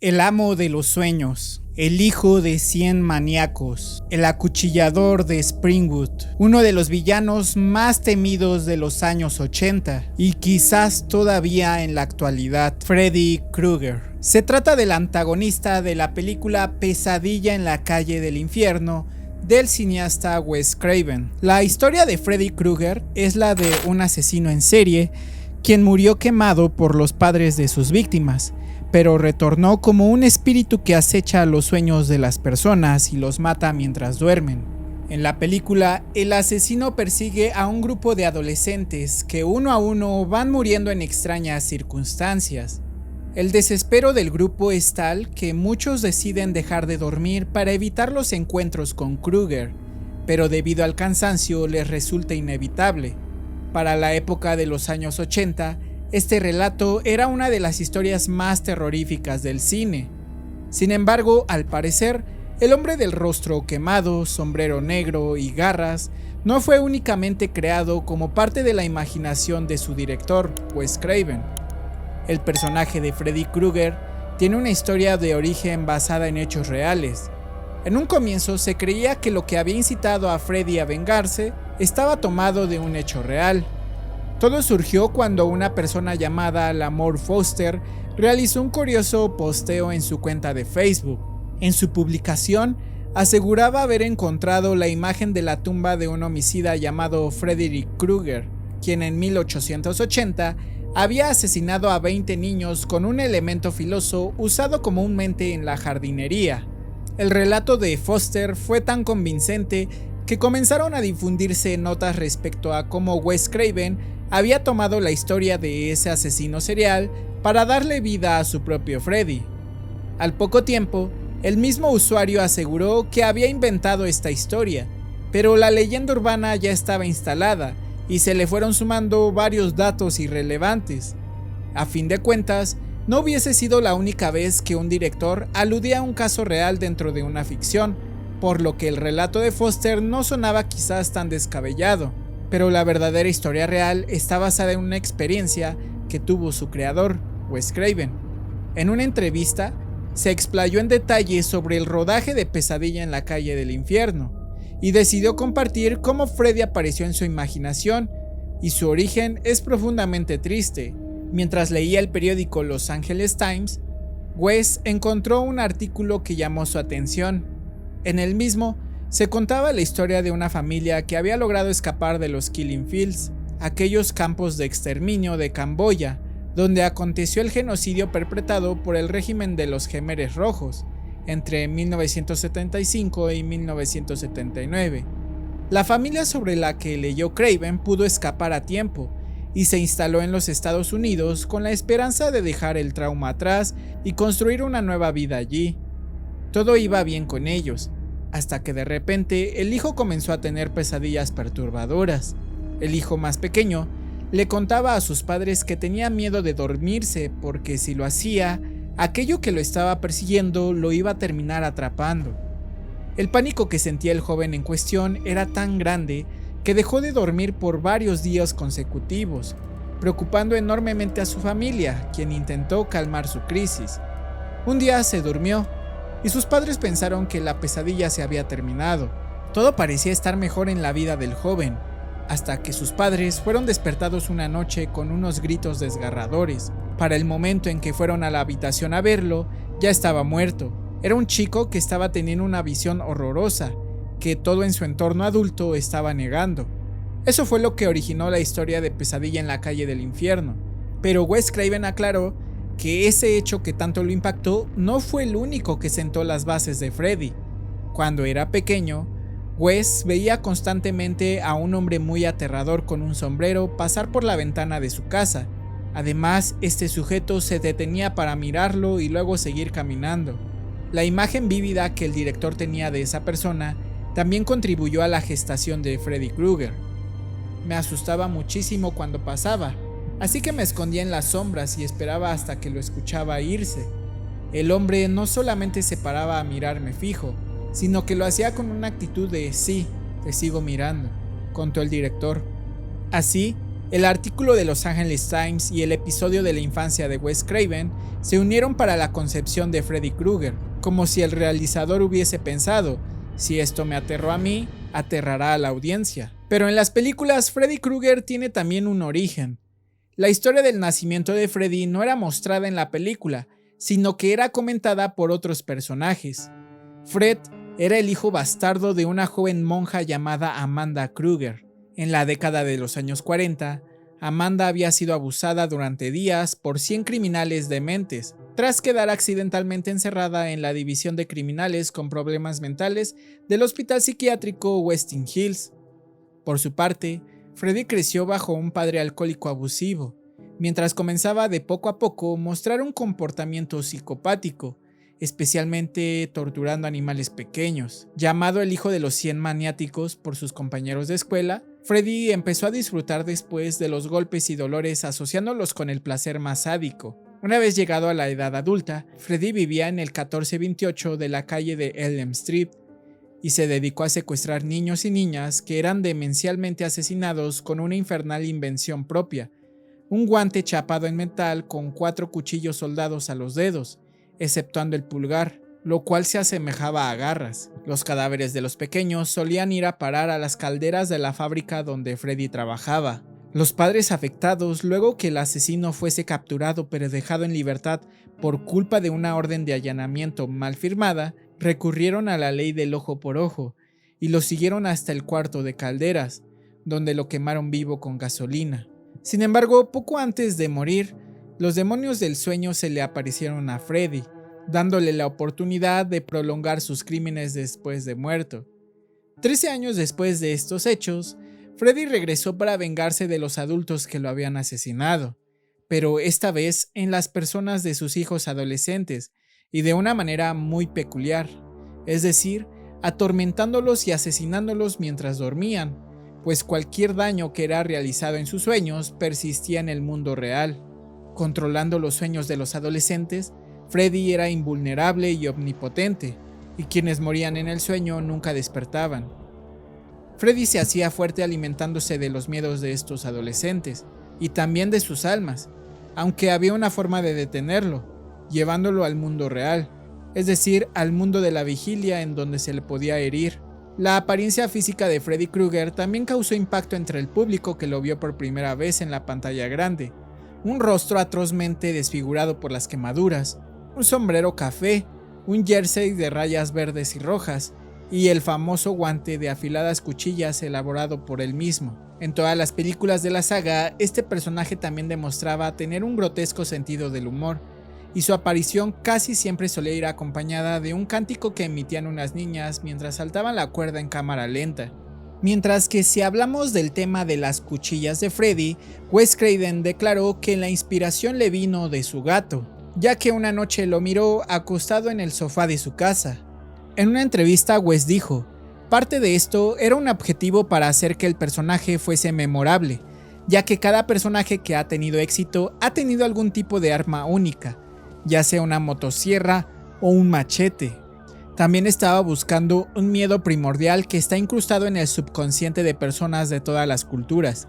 El amo de los sueños, el hijo de 100 maníacos, el acuchillador de Springwood, uno de los villanos más temidos de los años 80 y quizás todavía en la actualidad, Freddy Krueger. Se trata del antagonista de la película Pesadilla en la calle del infierno del cineasta Wes Craven. La historia de Freddy Krueger es la de un asesino en serie quien murió quemado por los padres de sus víctimas, pero retornó como un espíritu que acecha los sueños de las personas y los mata mientras duermen. En la película, el asesino persigue a un grupo de adolescentes que uno a uno van muriendo en extrañas circunstancias. El desespero del grupo es tal que muchos deciden dejar de dormir para evitar los encuentros con Krueger, pero debido al cansancio les resulta inevitable. Para la época de los años 80, este relato era una de las historias más terroríficas del cine. Sin embargo, al parecer, el hombre del rostro quemado, sombrero negro y garras no fue únicamente creado como parte de la imaginación de su director, Wes Craven. El personaje de Freddy Krueger tiene una historia de origen basada en hechos reales. En un comienzo se creía que lo que había incitado a Freddy a vengarse estaba tomado de un hecho real. Todo surgió cuando una persona llamada Lamore Foster realizó un curioso posteo en su cuenta de Facebook. En su publicación, aseguraba haber encontrado la imagen de la tumba de un homicida llamado Frederick Krueger, quien en 1880 había asesinado a 20 niños con un elemento filoso usado comúnmente en la jardinería. El relato de Foster fue tan convincente que comenzaron a difundirse notas respecto a cómo Wes Craven había tomado la historia de ese asesino serial para darle vida a su propio Freddy. Al poco tiempo, el mismo usuario aseguró que había inventado esta historia, pero la leyenda urbana ya estaba instalada y se le fueron sumando varios datos irrelevantes. A fin de cuentas, no hubiese sido la única vez que un director aludía a un caso real dentro de una ficción, por lo que el relato de Foster no sonaba quizás tan descabellado, pero la verdadera historia real está basada en una experiencia que tuvo su creador, Wes Craven. En una entrevista, se explayó en detalle sobre el rodaje de Pesadilla en la calle del infierno, y decidió compartir cómo Freddy apareció en su imaginación, y su origen es profundamente triste. Mientras leía el periódico Los Angeles Times, Wes encontró un artículo que llamó su atención. En el mismo, se contaba la historia de una familia que había logrado escapar de los Killing Fields, aquellos campos de exterminio de Camboya, donde aconteció el genocidio perpetrado por el régimen de los Jemeres Rojos, entre 1975 y 1979. La familia sobre la que leyó Craven pudo escapar a tiempo, y se instaló en los Estados Unidos con la esperanza de dejar el trauma atrás y construir una nueva vida allí. Todo iba bien con ellos, hasta que de repente el hijo comenzó a tener pesadillas perturbadoras. El hijo más pequeño le contaba a sus padres que tenía miedo de dormirse porque si lo hacía, aquello que lo estaba persiguiendo lo iba a terminar atrapando. El pánico que sentía el joven en cuestión era tan grande que dejó de dormir por varios días consecutivos, preocupando enormemente a su familia, quien intentó calmar su crisis. Un día se durmió, y sus padres pensaron que la pesadilla se había terminado. Todo parecía estar mejor en la vida del joven, hasta que sus padres fueron despertados una noche con unos gritos desgarradores. Para el momento en que fueron a la habitación a verlo, ya estaba muerto. Era un chico que estaba teniendo una visión horrorosa, que todo en su entorno adulto estaba negando. Eso fue lo que originó la historia de Pesadilla en la calle del infierno, pero Wes Craven aclaró que ese hecho que tanto lo impactó no fue el único que sentó las bases de Freddy. Cuando era pequeño, Wes veía constantemente a un hombre muy aterrador con un sombrero pasar por la ventana de su casa. Además, este sujeto se detenía para mirarlo y luego seguir caminando. La imagen vívida que el director tenía de esa persona también contribuyó a la gestación de Freddy Krueger. Me asustaba muchísimo cuando pasaba, así que me escondía en las sombras y esperaba hasta que lo escuchaba irse. El hombre no solamente se paraba a mirarme fijo, sino que lo hacía con una actitud de sí, te sigo mirando, contó el director. Así, El artículo de Los Angeles Times y el episodio de la infancia de Wes Craven se unieron para la concepción de Freddy Krueger, como si el realizador hubiese pensado: si esto me aterró a mí, aterrará a la audiencia. Pero en las películas, Freddy Krueger tiene también un origen. La historia del nacimiento de Freddy no era mostrada en la película, sino que era comentada por otros personajes. Fred era el hijo bastardo de una joven monja llamada Amanda Krueger. En la década de los años 40, Amanda había sido abusada durante días por 100 criminales dementes, tras quedar accidentalmente encerrada en la división de criminales con problemas mentales del hospital psiquiátrico Westin Hills. Por su parte, Freddy creció bajo un padre alcohólico abusivo, mientras comenzaba de poco a poco a mostrar un comportamiento psicopático, especialmente torturando animales pequeños. Llamado el hijo de los 100 maniáticos por sus compañeros de escuela, Freddy empezó a disfrutar después de los golpes y dolores asociándolos con el placer más sádico. Una vez llegado a la edad adulta, Freddy vivía en el 1428 de la calle de Elm Street y se dedicó a secuestrar niños y niñas que eran demencialmente asesinados con una infernal invención propia: un guante chapado en metal con 4 cuchillos soldados a los dedos, exceptuando el pulgar, lo cual se asemejaba a garras. Los cadáveres de los pequeños solían ir a parar a las calderas de la fábrica donde Freddy trabajaba. Los padres afectados, luego que el asesino fuese capturado pero dejado en libertad por culpa de una orden de allanamiento mal firmada, recurrieron a la ley del ojo por ojo y lo siguieron hasta el cuarto de calderas, donde lo quemaron vivo con gasolina. Sin embargo, poco antes de morir, los demonios del sueño se le aparecieron a Freddy, dándole la oportunidad de prolongar sus crímenes después de muerto. 13 años después de estos hechos, Freddy regresó para vengarse de los adultos que lo habían asesinado, pero esta vez en las personas de sus hijos adolescentes y de una manera muy peculiar, es decir, atormentándolos y asesinándolos mientras dormían, pues cualquier daño que era realizado en sus sueños persistía en el mundo real. Controlando los sueños de los adolescentes, Freddy era invulnerable y omnipotente, y quienes morían en el sueño nunca despertaban. Freddy se hacía fuerte alimentándose de los miedos de estos adolescentes, y también de sus almas, aunque había una forma de detenerlo, llevándolo al mundo real, es decir, al mundo de la vigilia en donde se le podía herir. La apariencia física de Freddy Krueger también causó impacto entre el público que lo vio por primera vez en la pantalla grande. Un rostro atrozmente desfigurado por las quemaduras, un sombrero café, un jersey de rayas verdes y rojas, y el famoso guante de afiladas cuchillas elaborado por él mismo. En todas las películas de la saga, este personaje también demostraba tener un grotesco sentido del humor, y su aparición casi siempre solía ir acompañada de un cántico que emitían unas niñas mientras saltaban la cuerda en cámara lenta. Mientras que si hablamos del tema de las cuchillas de Freddy, Wes Craven declaró que la inspiración le vino de su gato, ya que una noche lo miró acostado en el sofá de su casa. En una entrevista, Wes dijo: parte de esto era un objetivo para hacer que el personaje fuese memorable, ya que cada personaje que ha tenido éxito ha tenido algún tipo de arma única, ya sea una motosierra o un machete. También estaba buscando un miedo primordial que está incrustado en el subconsciente de personas de todas las culturas.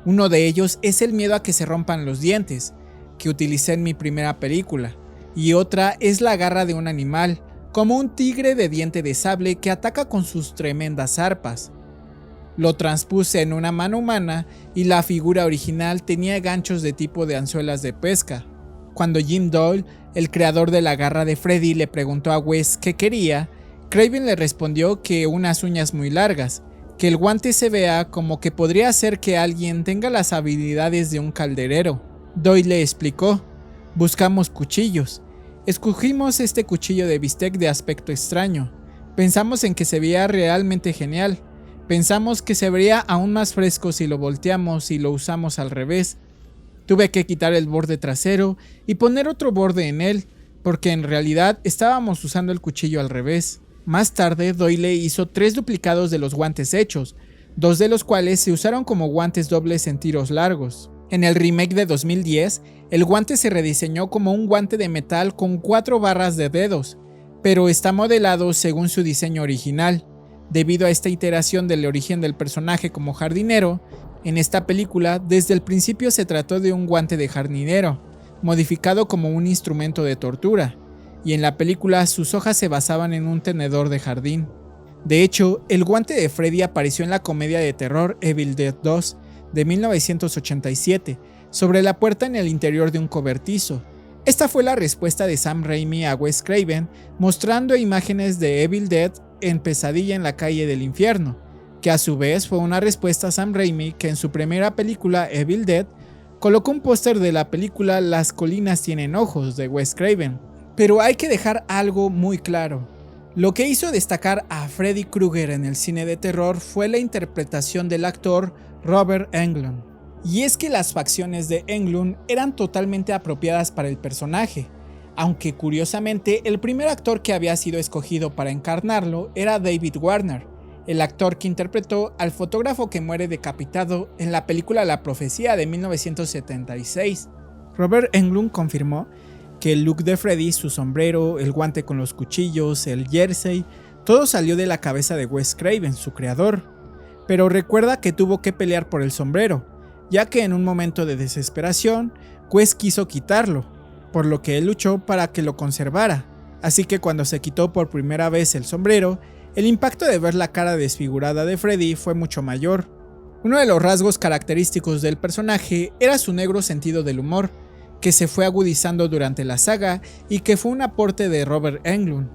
Uno de ellos es el miedo a que se rompan los dientes, que utilicé en mi primera película, y otra es la garra de un animal, como un tigre de diente de sable que ataca con sus tremendas arpas. Lo transpuse en una mano humana y la figura original tenía ganchos de tipo de anzuelas de pesca. Cuando Jim Doyle, el creador de la garra de Freddy, le preguntó a Wes qué quería, Craven le respondió que unas uñas muy largas, que el guante se vea como que podría hacer que alguien tenga las habilidades de un calderero. Doyle le explicó: buscamos cuchillos. Escogimos este cuchillo de bistec de aspecto extraño. Pensamos en que se veía realmente genial. Pensamos que se vería aún más fresco si lo volteamos y lo usamos al revés. Tuve que quitar el borde trasero y poner otro borde en él, porque en realidad estábamos usando el cuchillo al revés. Más tarde, Doyle hizo 3 duplicados de los guantes hechos, 2 de los cuales se usaron como guantes dobles en tiros largos. En el remake de 2010, el guante se rediseñó como un guante de metal con 4 barras de dedos, pero está modelado según su diseño original, Debido a esta iteración del origen del personaje como jardinero, en esta película desde el principio se trató de un guante de jardinero, modificado como un instrumento de tortura, y en la película sus hojas se basaban en un tenedor de jardín. De hecho, el guante de Freddy apareció en la comedia de terror Evil Dead 2 de 1987, sobre la puerta en el interior de un cobertizo. Esta fue la respuesta de Sam Raimi a Wes Craven, mostrando imágenes de Evil Dead en Pesadilla en la calle del infierno, que a su vez fue una respuesta a Sam Raimi, que en su primera película Evil Dead colocó un póster de la película Las colinas tienen ojos de Wes Craven. Pero hay que dejar algo muy claro. Lo que hizo destacar a Freddy Krueger en el cine de terror fue la interpretación del actor Robert Englund. Y es que las facciones de Englund eran totalmente apropiadas para el personaje, aunque curiosamente el primer actor que había sido escogido para encarnarlo era David Warner, el actor que interpretó al fotógrafo que muere decapitado en la película La Profecía de 1976. Robert Englund confirmó que el look de Freddy, su sombrero, el guante con los cuchillos, el jersey, todo salió de la cabeza de Wes Craven, su creador. Pero recuerda que tuvo que pelear por el sombrero, ya que en un momento de desesperación, Wes quiso quitarlo, por lo que él luchó para que lo conservara. Así que cuando se quitó por primera vez el sombrero, el impacto de ver la cara desfigurada de Freddy fue mucho mayor. Uno de los rasgos característicos del personaje era su negro sentido del humor, que se fue agudizando durante la saga y que fue un aporte de Robert Englund.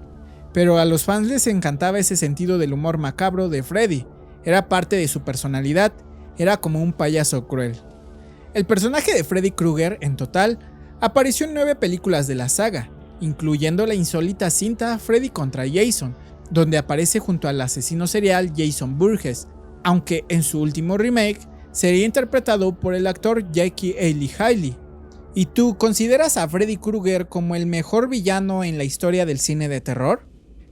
Pero a los fans les encantaba ese sentido del humor macabro de Freddy, era parte de su personalidad, era como un payaso cruel. El personaje de Freddy Krueger, en total, apareció en 9 películas de la saga, incluyendo la insólita cinta Freddy contra Jason, donde aparece junto al asesino serial Jason Voorhees, aunque en su último remake sería interpretado por el actor Jackie Earle Haley. ¿Y tú consideras a Freddy Krueger como el mejor villano en la historia del cine de terror?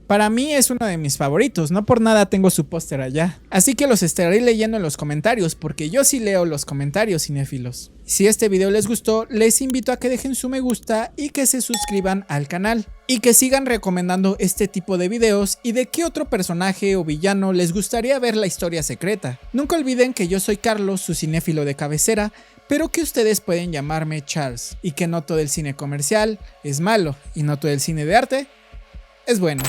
Para mí es uno de mis favoritos, no por nada tengo su póster allá. Así que los estaré leyendo en los comentarios, porque yo sí leo los comentarios, cinéfilos. Si este video les gustó, les invito a que dejen su me gusta y que se suscriban al canal. Y que sigan recomendando este tipo de videos y de qué otro personaje o villano les gustaría ver la historia secreta. Nunca olviden que yo soy Carlos, su cinéfilo de cabecera, pero que ustedes pueden llamarme Charles. Y que no todo el cine comercial es malo y no todo el cine de arte es bueno.